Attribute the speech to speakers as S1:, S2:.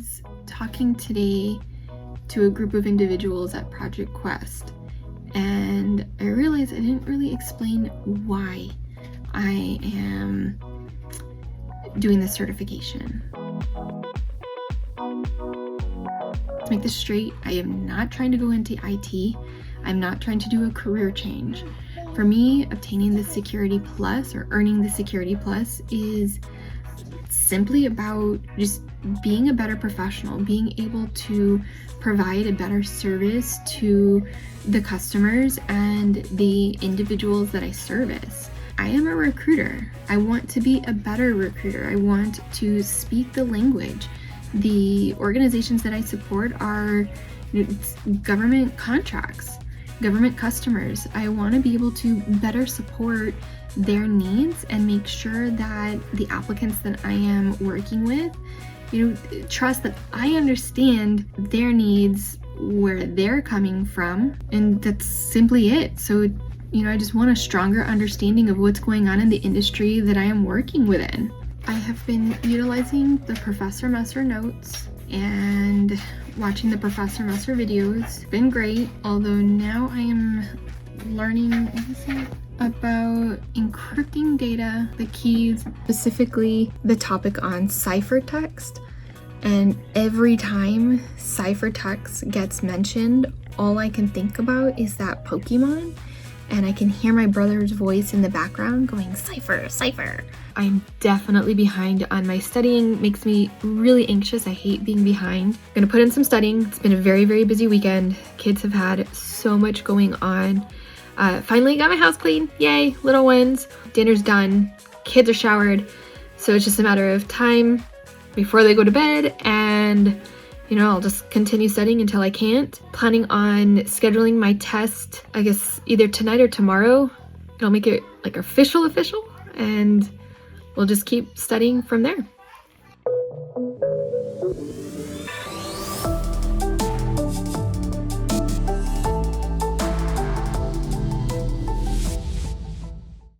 S1: was talking today to a group of individuals at Project Quest, and I realized I didn't really explain why I am doing this certification. To make this straight, I am not trying to go into IT. I'm not trying to do a career change. For me, obtaining the Security Plus or earning the Security Plus is simply about just being a better professional, being able to provide a better service to the customers and the individuals that I service. I am a recruiter. I want to be a better recruiter. I want to speak the language. The organizations that I support are government contracts, government customers. I want to be able to better support their needs and make sure that the applicants that I am working with, trust that I understand their needs, where they're coming from, and that's simply it. So, I just want a stronger understanding of what's going on in the industry that I am working within. I have been utilizing the Professor Messer notes and watching the Professor Messer videos. It's been great, although now I am learning about encrypting data, the keys, specifically the topic on ciphertext. And every time ciphertext gets mentioned, all I can think about is that Pokemon, and I can hear my brother's voice in the background going, "Cipher, cipher." I'm definitely behind on my studying. Makes me really anxious. I hate being behind. I'm gonna put in some studying. It's been a very, very busy weekend. Kids have had so much going on. Finally got my house clean. Yay, little wins. Dinner's done. Kids are showered. So it's just a matter of time before they go to bed, and I'll just continue studying until I can't. Planning on scheduling my test, I guess either tonight or tomorrow. I'll make it like official, and we'll just keep studying from there.